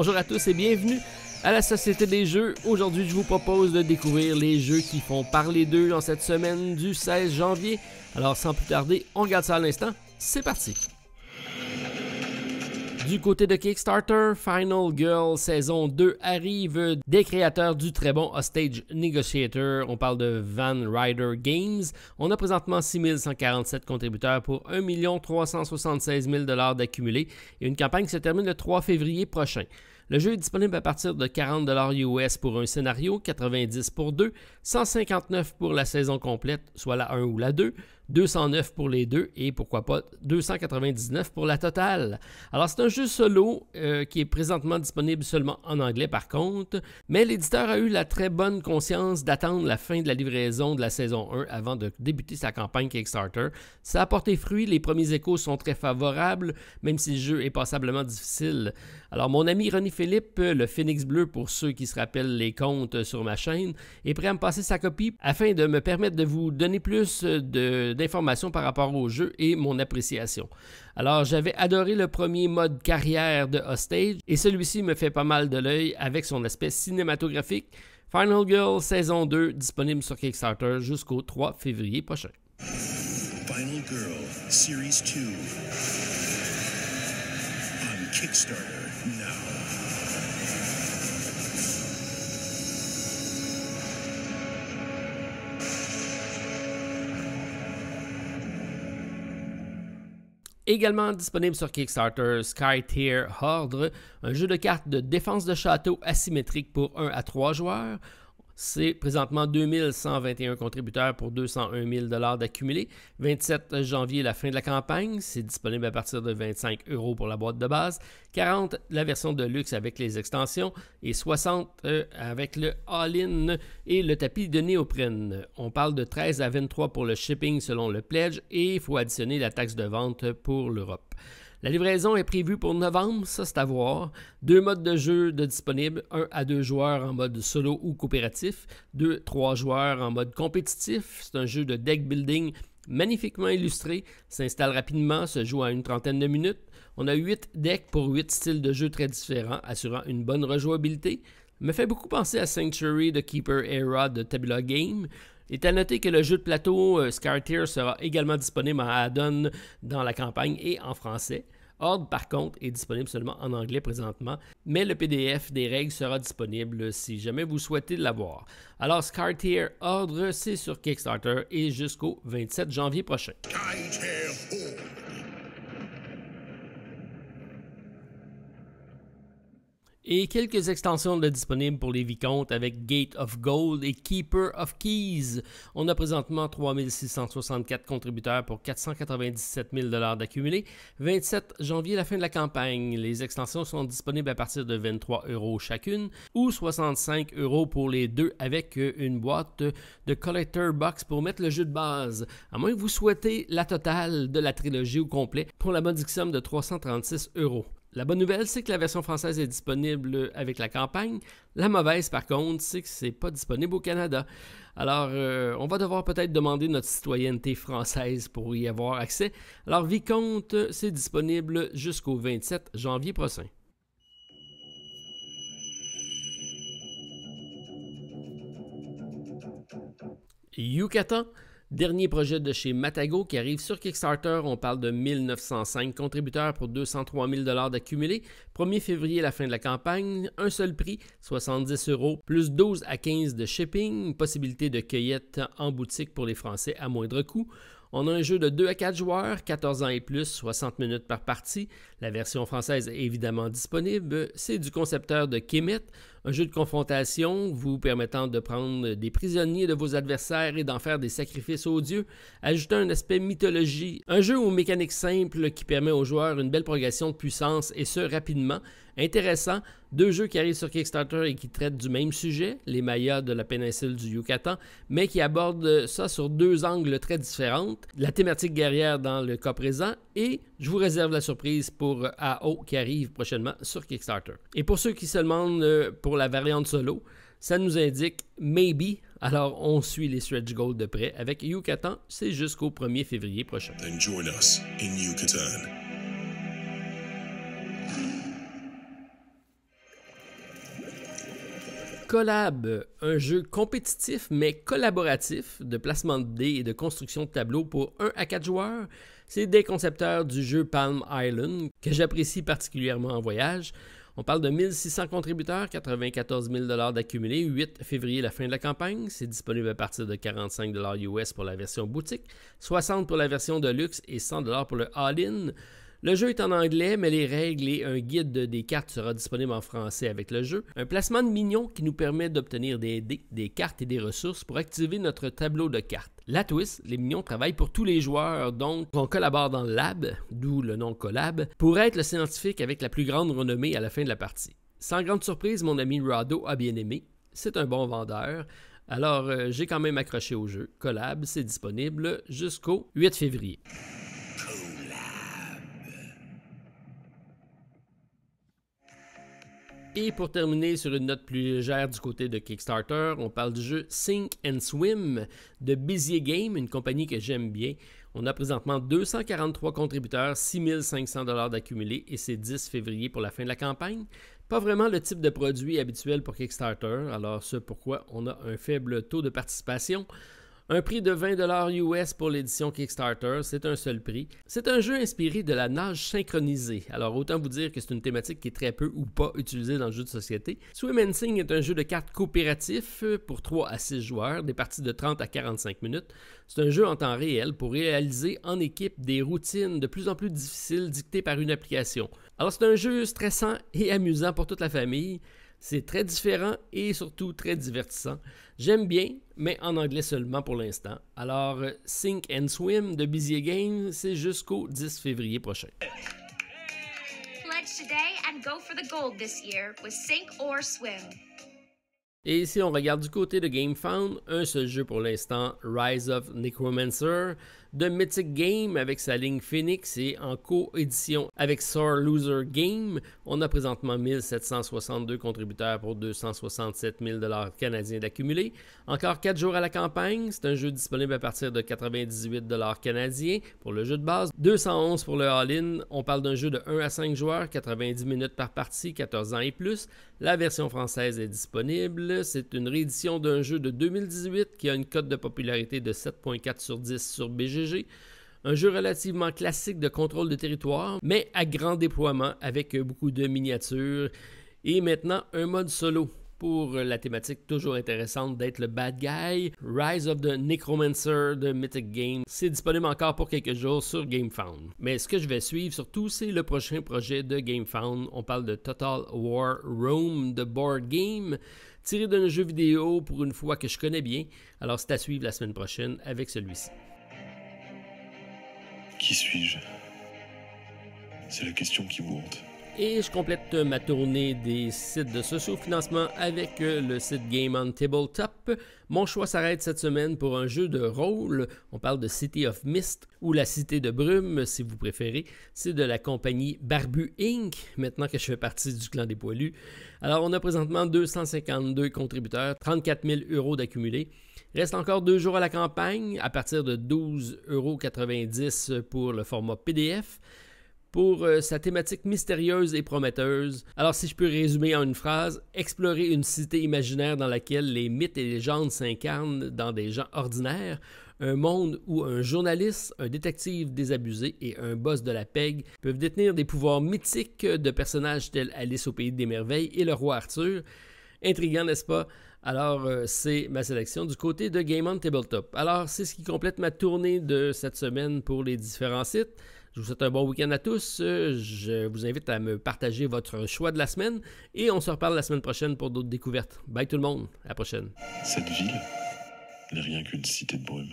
Bonjour à tous et bienvenue à la Société des Jeux. Aujourd'hui, je vous propose de découvrir les jeux qui font parler d'eux en cette semaine du 16 janvier. Alors, sans plus tarder, on regarde ça à l'instant. C'est parti! Du côté de Kickstarter, Final Girl saison 2 arrive des créateurs du très bon Hostage Negotiator. On parle de Van Ryder Games. On a présentement 6147 contributeurs pour 1 376 000 $ d'accumulés et une campagne qui se termine le 3 février prochain. Le jeu est disponible à partir de 40 $ US pour un scénario, 90 pour 2, 159 pour la saison complète, soit la 1 ou la 2, 209 pour les deux et pourquoi pas 299 pour la totale. Alors c'est un jeu solo qui est présentement disponible seulement en anglais par contre, mais l'éditeur a eu la très bonne conscience d'attendre la fin de la livraison de la saison 1 avant de débuter sa campagne Kickstarter. Ça a porté fruit, les premiers échos sont très favorables, même si le jeu est passablement difficile. Alors mon ami René Philippe, le Phénix Bleu pour ceux qui se rappellent les comptes sur ma chaîne, est prêt à me passer sa copie afin de me permettre de vous donner plus d'informations par rapport au jeu et mon appréciation. Alors j'avais adoré le premier mode carrière de Hostage et celui-ci me fait pas mal de l'œil avec son aspect cinématographique. Final Girl saison 2 disponible sur Kickstarter jusqu'au 3 février prochain. Final Girl Series 2 on Kickstarter now. Également disponible sur Kickstarter, Skytier Horde, un jeu de cartes de défense de château asymétrique pour 1 à 3 joueurs. C'est présentement 2121 contributeurs pour 201 000 $ d'accumulés. 27 janvier, la fin de la campagne. C'est disponible à partir de 25 € pour la boîte de base. 40 la version de luxe avec les extensions. Et 60 avec le all-in et le tapis de néoprène. On parle de 13 à 23 pour le shipping selon le pledge. Et il faut additionner la taxe de vente pour l'Europe. La livraison est prévue pour novembre, ça c'est à voir. 2 modes de jeu disponibles, 1 à 2 joueurs en mode solo ou coopératif, 2-3 joueurs en mode compétitif. C'est un jeu de deck building magnifiquement illustré, s'installe rapidement, se joue à une trentaine de minutes. On a 8 decks pour 8 styles de jeu très différents, assurant une bonne rejouabilité. Me fait beaucoup penser à Sanctuary de Keeper Era de Tabula Game. Il est à noter que le jeu de plateau Skytier sera également disponible en add-on dans la campagne et en français. Horde, par contre, est disponible seulement en anglais présentement, mais le PDF des règles sera disponible si jamais vous souhaitez l'avoir. Alors, Skytier Horde, c'est sur Kickstarter et jusqu'au 27 janvier prochain. Et quelques extensions disponibles pour les vicomtes avec Gate of Gold et Keeper of Keys. On a présentement 3664 contributeurs pour 497 000 $ d'accumulés. 27 janvier, la fin de la campagne. Les extensions sont disponibles à partir de 23 € chacune ou 65 € pour les deux avec une boîte de Collector Box pour mettre le jeu de base. À moins que vous souhaitez la totale de la trilogie au complet pour la modique somme de 336 €. La bonne nouvelle, c'est que la version française est disponible avec la campagne. La mauvaise, par contre, c'est que c'est pas disponible au Canada. Alors, on va devoir peut-être demander notre citoyenneté française pour y avoir accès. Alors, Vicomte, c'est disponible jusqu'au 27 janvier prochain. Yucatan. Dernier projet de chez Matago qui arrive sur Kickstarter, on parle de 1905 contributeurs pour 203 000 $ d'accumulés. 1er février, la fin de la campagne, un seul prix, 70 €, plus 12 à 15 de shipping, possibilité de cueillette en boutique pour les Français à moindre coût. On a un jeu de 2 à 4 joueurs, 14 ans et plus, 60 minutes par partie. La version française est évidemment disponible. C'est du concepteur de Kemet, un jeu de confrontation vous permettant de prendre des prisonniers de vos adversaires et d'en faire des sacrifices aux dieux, ajoutant un aspect mythologie. Un jeu aux mécaniques simples qui permet aux joueurs une belle progression de puissance et ce rapidement. Intéressant, 2 jeux qui arrivent sur Kickstarter et qui traitent du même sujet, les Mayas de la péninsule du Yucatan, mais qui abordent ça sur 2 angles très différents. La thématique guerrière dans le cas présent et je vous réserve la surprise pour AO qui arrive prochainement sur Kickstarter. Et pour ceux qui se demandent pour la variante solo, ça nous indique Maybe. Alors on suit les stretch goals de près avec Yucatan, c'est jusqu'au 1er février prochain. Then join us in Yucatan. Collab, un jeu compétitif mais collaboratif de placement de dés et de construction de tableaux pour 1 à 4 joueurs. C'est des concepteurs du jeu Palm Island que j'apprécie particulièrement en voyage. On parle de 1600 contributeurs, 94 000 $ d'accumulés, 8 février, la fin de la campagne. C'est disponible à partir de 45 $ US pour la version boutique, 60 pour la version de luxe et 100 $ pour le all-in. Le jeu est en anglais, mais les règles et un guide des cartes sera disponible en français avec le jeu. Un placement de minions qui nous permet d'obtenir des dés, des cartes et des ressources pour activer notre tableau de cartes. La twist, les minions travaillent pour tous les joueurs, donc on collabore dans le lab, d'où le nom collab, pour être le scientifique avec la plus grande renommée à la fin de la partie. Sans grande surprise, mon ami Rado a bien aimé. C'est un bon vendeur. Alors, j'ai quand même accroché au jeu. Collab, c'est disponible jusqu'au 8 février. Et pour terminer sur une note plus légère du côté de Kickstarter, on parle du jeu Sink and Swim de Bezier Game, une compagnie que j'aime bien. On a présentement 243 contributeurs, 6 500 $ d'accumulés et c'est 10 février pour la fin de la campagne. Pas vraiment le type de produit habituel pour Kickstarter, alors c'est pourquoi on a un faible taux de participation. Un prix de 20 $ US pour l'édition Kickstarter, c'est un seul prix. C'est un jeu inspiré de la nage synchronisée, alors autant vous dire que c'est une thématique qui est très peu ou pas utilisée dans le jeu de société. Swim and Sing est un jeu de cartes coopératif pour 3 à 6 joueurs, des parties de 30 à 45 minutes. C'est un jeu en temps réel pour réaliser en équipe des routines de plus en plus difficiles dictées par une application. Alors c'est un jeu stressant et amusant pour toute la famille. C'est très différent et surtout très divertissant. J'aime bien, mais en anglais seulement pour l'instant. Alors, Sink and Swim de Bezier Game, c'est jusqu'au 10 février prochain. Pledge today and go for the gold this year with Sink or Swim. Et si on regarde du côté de GameFound, un seul jeu pour l'instant, Rise of Necromancer, de Mythic Game avec sa ligne Phoenix et en co-édition avec Sore Loser Game. On a présentement 1762 contributeurs pour 267 000 $ canadiens d'accumulés. Encore 4 jours à la campagne, c'est un jeu disponible à partir de 98 $ canadiens pour le jeu de base, 211 pour le all-in. On parle d'un jeu de 1 à 5 joueurs, 90 minutes par partie, 14 ans et plus. La version française est disponible. C'est une réédition d'un jeu de 2018 qui a une cote de popularité de 7.4 sur 10 sur BGG. Un jeu relativement classique de contrôle de territoire, mais à grand déploiement avec beaucoup de miniatures. Et maintenant, un mode solo pour la thématique toujours intéressante d'être le bad guy. Rise of the Necromancer de Mythic Game. C'est disponible encore pour quelques jours sur GameFound. Mais ce que je vais suivre surtout, c'est le prochain projet de GameFound. On parle de Total War Rome de Board Game, tiré d'un jeu vidéo pour une fois que je connais bien. Alors c'est à suivre la semaine prochaine avec celui-ci. Qui suis-je? C'est la question qui vous hante. Et je complète ma tournée des sites de socio-financement avec le site Game on Tabletop. Mon choix s'arrête cette semaine pour un jeu de rôle. On parle de City of Mist ou la Cité de Brume si vous préférez. C'est de la compagnie Barbu Inc. Maintenant que je fais partie du clan des poilus. Alors on a présentement 252 contributeurs, 34 000 € d'accumulés. Reste encore 2 jours à la campagne à partir de 12,90 € pour le format PDF. Pour sa thématique mystérieuse et prometteuse. Alors si je peux résumer en une phrase, explorer une cité imaginaire dans laquelle les mythes et légendes s'incarnent dans des gens ordinaires, un monde où un journaliste, un détective désabusé et un boss de la PEG peuvent détenir des pouvoirs mythiques de personnages tels Alice au Pays des Merveilles et le roi Arthur. Intriguant, n'est-ce pas? Alors, c'est ma sélection du côté de Game on Tabletop. Alors, c'est ce qui complète ma tournée de cette semaine pour les différents sites. Je vous souhaite un bon week-end à tous. Je vous invite à me partager votre choix de la semaine et on se reparle la semaine prochaine pour d'autres découvertes. Bye tout le monde, à la prochaine. Cette ville n'est rien qu'une cité de brume.